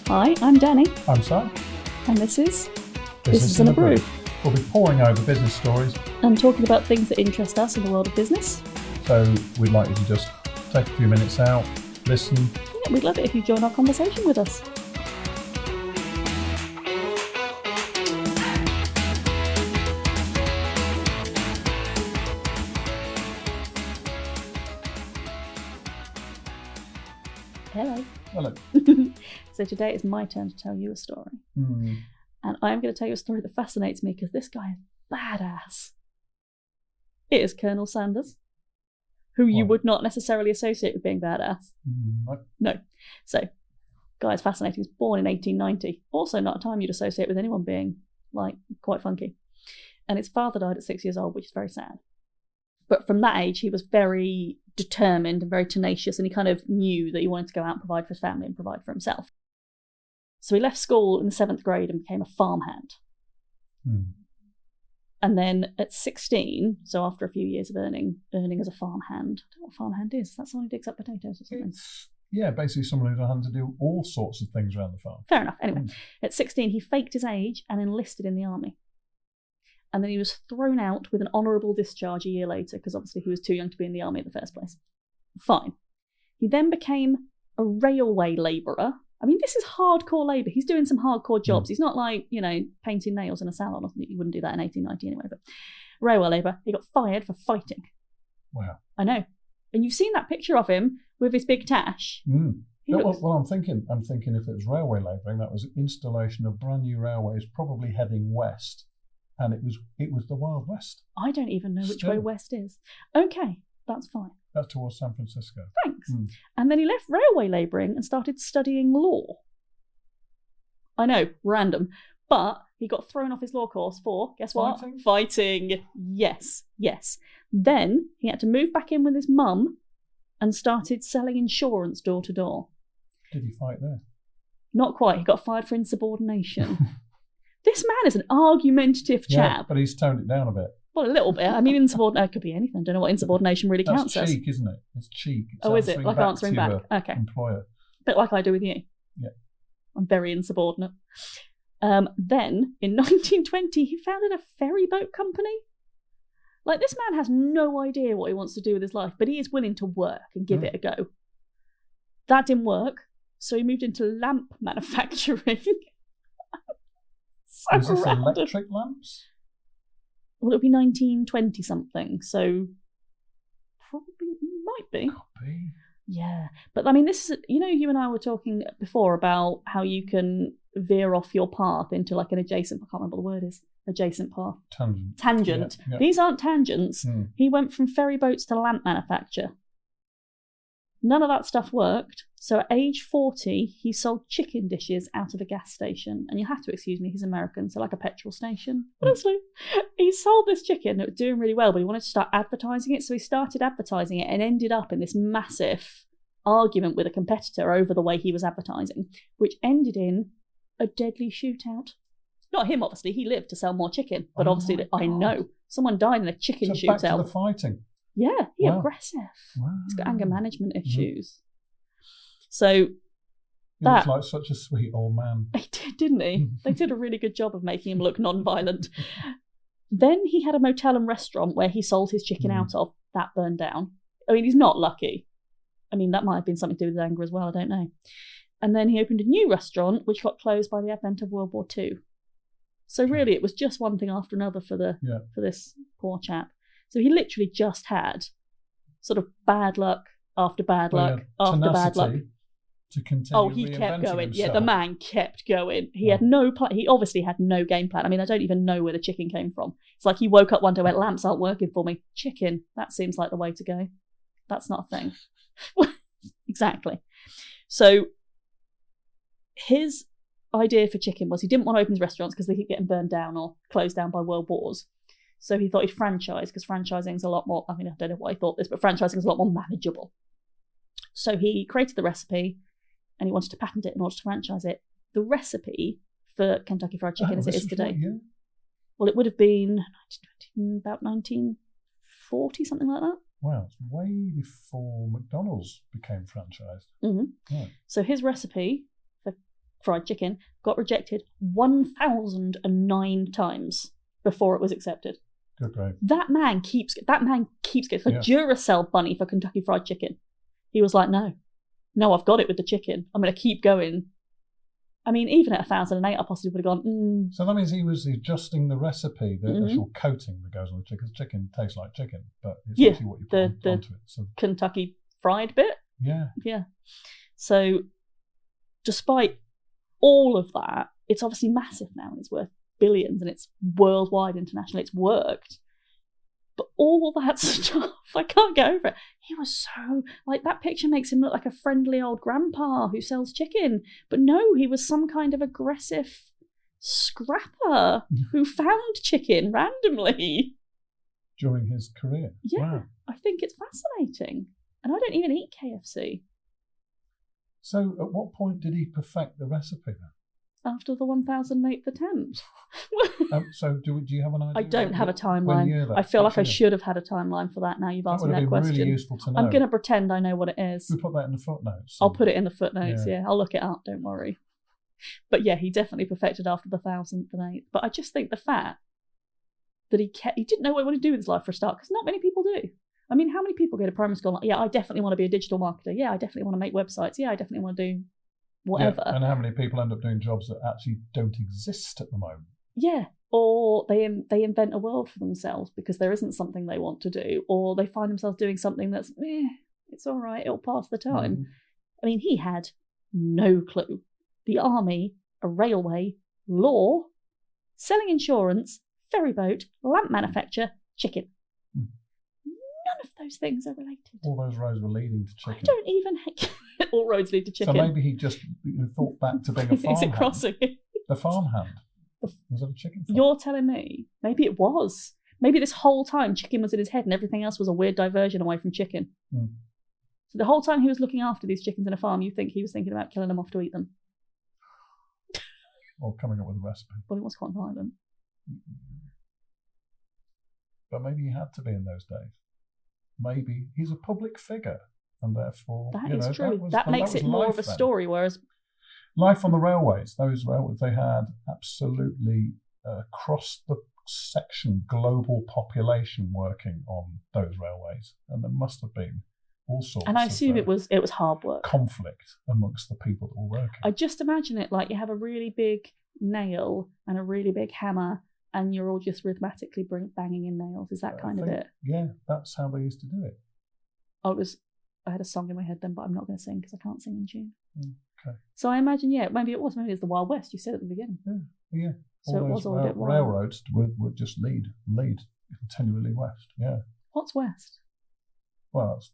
Hi, I'm Danny, I'm Sam. and this is in a Brew. We'll be poring over business stories, And talking about things that interest us in the world of business. so we'd like you to just take a few minutes out, listen. Yeah, we'd love it if you join our conversation with us. Hello. Hello. So today it's my turn to tell you a story. Mm. And I'm going to tell you a story that fascinates me because this guy is badass. It is Colonel Sanders, who you would not necessarily associate with being badass. No. So, guy's fascinating. He was born in 1890. Also not a time you'd associate with anyone being, quite funky. And his father died at 6 years old, which is very sad. But from that age, he was very determined and very tenacious, and he kind of knew that he wanted to go out and provide for his family and provide for himself. So he left school in the 7th grade and became a farmhand. Mm. And then at 16, so after a few years of earning as a farmhand, I don't know what farmhand is. Is that someone who digs up potatoes or something? Yeah, basically someone who's had to do all sorts of things around the farm. Fair enough. Anyway, At 16, he faked his age and enlisted in the army. And then he was thrown out with an honourable discharge a year later, because obviously he was too young to be in the army in the first place. Fine. He then became a railway labourer. I mean, this is hardcore labour. He's doing some hardcore jobs. He's not painting nails in a salon or something. You wouldn't do that in 1890 anyway. But railway labour, he got fired for fighting. Wow. I know. And you've seen that picture of him with his big tash. Mm. Well, I'm thinking if it was railway labouring, that was installation of brand new railways, probably heading west. And it was the Wild West. I don't even know which way west is. Okay, that's fine. That's towards San Francisco. Thanks. Mm. And then he left railway labouring and started studying law. I know, random. But he got thrown off his law course for, guess what? Fighting. Yes. Then he had to move back in with his mum and started selling insurance door to door. Did he fight there? Not quite. He got fired for insubordination. This man is an argumentative chap. Yeah, but he's toned it down a bit. Well, a little bit. I mean, insubordination could be anything. I don't know what insubordination really counts as. It's cheek, isn't it? It's cheek. Oh, is it? Like answering back? Okay. Employer. Bit like I do with you. Yeah. I'm very insubordinate. Then, in 1920, he founded a ferry boat company. This man has no idea what he wants to do with his life, but he is willing to work and give it a go. That didn't work, so he moved into lamp manufacturing. Is this electric lamps? Well, it'll be 1920 something, so probably might be. Could be. Yeah, but I mean, this is, you and I were talking before about how you can veer off your path into an adjacent, I can't remember what the word is, adjacent path. Tangent. Yeah. These aren't tangents. Mm. He went from ferry boats to lamp manufacture. None of that stuff worked. So at age 40, he sold chicken dishes out of a gas station. And you'll have to excuse me, he's American, so like a petrol station. Honestly, he sold this chicken. It was doing really well, but he wanted to start advertising it. So he started advertising it and ended up in this massive argument with a competitor over the way he was advertising, which ended in a deadly shootout. Not him, obviously. He lived to sell more chicken. But I know. Someone died in a chicken shootout. Back to the fighting. Yeah, he's aggressive. Wow. He's got anger management issues. So he looks like such a sweet old man. He did, didn't he? They did a really good job of making him look non-violent. Then he had a motel and restaurant where he sold his chicken out of. That burned down. I mean, he's not lucky. I mean, that might have been something to do with his anger as well. I don't know. And then he opened a new restaurant, which got closed by the advent of World War II. So really, it was just one thing after another for this poor chap. So he literally just had sort of bad luck after bad luck after bad luck. To continue he kept going. Himself. Yeah, the man kept going. He had no plan. He obviously had no game plan. I mean, I don't even know where the chicken came from. It's like he woke up one day and went, lamps aren't working for me. Chicken, that seems like the way to go. That's not a thing. Exactly. So his idea for chicken was he didn't want to open his restaurants because they keep getting burned down or closed down by world wars. So he thought he'd franchise, because franchising is a lot more, I mean, I don't know why he thought this, but franchising is a lot more manageable. So he created the recipe and he wanted to patent it in order to franchise it. The recipe for Kentucky Fried Chicken as it is today. Yeah. Well, it would have been about 1940, something like that. Wow, it's way before McDonald's became franchised. Mm-hmm. Yeah. So his recipe for fried chicken got rejected 1,009 times before it was accepted. Good grade. That man keeps getting a Duracell bunny for Kentucky Fried Chicken. He was like, no, I've got it with the chicken. I'm going to keep going. I mean, even at 1,008, I possibly would have gone, So that means he was adjusting the recipe, the actual coating that goes on the chicken. Chicken tastes like chicken, but it's actually what you put onto it. So Kentucky fried bit. Yeah. Yeah. So despite all of that, it's obviously massive now and it's worth billions and it's worldwide, international, it's worked. But all that stuff, I can't get over it. He was so, like, that picture makes him look like a friendly old grandpa who sells chicken. But no, he was some kind of aggressive scrapper who found chicken randomly. During his career. Yeah, wow. I think it's fascinating. And I don't even eat KFC. So at what point did he perfect the recipe then? After the 1,008th attempt. So do you have an idea? I don't have a timeline. I feel like I should have had a timeline for that now you've asked me that question. Really useful to know. I'm going to pretend I know what it is. We put that in the footnotes. I'll put it in the footnotes, yeah. I'll look it up, don't worry. But yeah, he definitely perfected after the 1,008th. But I just think the fact that he didn't know what he wanted to do with his life for a start, because not many people do. I mean, how many people go to primary school like, yeah, I definitely want to be a digital marketer. Yeah, I definitely want to make websites. Yeah, I definitely want to do whatever. Yeah, and how many people end up doing jobs that actually don't exist at the moment? Yeah, or they invent a world for themselves because there isn't something they want to do, or they find themselves doing something that's, it's all right, it'll pass the time. I mean, he had no clue. The army, a railway, law, selling insurance, ferry boat, lamp manufacture, chicken. None of those things are related. All those roads were leading to chicken. I don't even... All roads lead to chicken. So maybe he just thought back to being a farmhand. Is it crossing? The farmhand. Was it a chicken farm? You're telling me. Maybe it was. Maybe this whole time chicken was in his head and everything else was a weird diversion away from chicken. So the whole time he was looking after these chickens in a farm, you think he was thinking about killing them off to eat them? Or coming up with a recipe. Well, it was quite violent. But maybe he had to be in those days. Maybe he's a public figure, and therefore that is true. That makes it more of a story. Whereas life on the railways, those railways, they had absolutely across the section global population working on those railways, and there must have been all sorts. And I assume it was hard work, conflict amongst the people that were working. I just imagine it like you have a really big nail and a really big hammer, and you're all just rhythmically banging in nails. Is that kind of it? Yeah, that's how they used to do it. I had a song in my head then, but I'm not going to sing because I can't sing in tune. Okay. So I imagine, maybe it was the Wild West. You said at the beginning. Yeah. So it was all a bit wild. Railroads would just lead continually west. Yeah. What's west? Well, it's,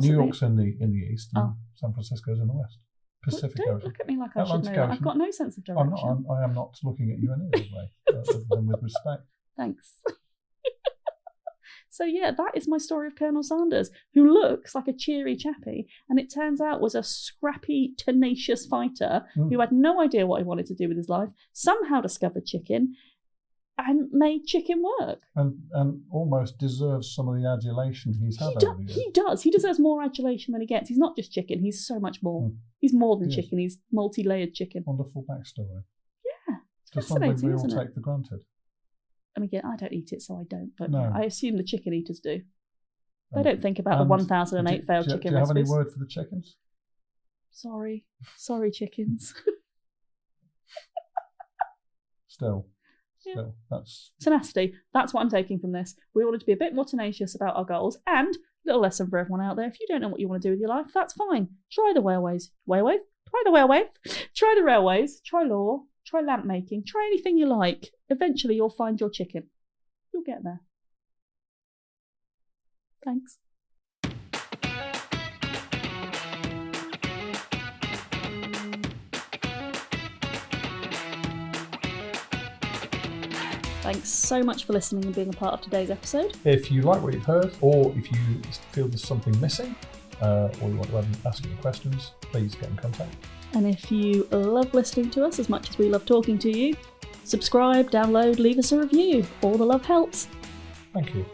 New York's in the east, and San Francisco's in the west. Pacific Ocean. Don't look at me like I should know that. I've got no sense of direction. I am not looking at you any other way, other than with respect. Thanks. So yeah, that is my story of Colonel Sanders, who looks like a cheery chappy, and it turns out was a scrappy, tenacious fighter who had no idea what he wanted to do with his life, somehow discovered chicken, and made chicken work. And almost deserves some of the adulation he's had over the years. He does. He deserves more adulation than he gets. He's not just chicken. He's so much more. He's more than chicken. He's multi-layered chicken. Wonderful backstory. Yeah. It's something we all take for granted. I mean, I don't eat it, so I don't. But no. I assume the chicken eaters do. They don't think about the 1,008 failed chicken recipes. Do you have any word for the chickens? Sorry, chickens. Still, that's tenacity. That's what I'm taking from this. We wanted to be a bit more tenacious about our goals, and little lesson for everyone out there: if you don't know what you want to do with your life, that's fine. Try the railways. Try the railways. Try law. Try lamp making. Try anything you like. Eventually, you'll find your chicken. You'll get there. Thanks. Thanks so much for listening and being a part of today's episode. If you like what you've heard, or if you feel there's something missing, or you want to ask any questions, please get in contact. And if you love listening to us as much as we love talking to you, subscribe, download, leave us a review. All the love helps. Thank you.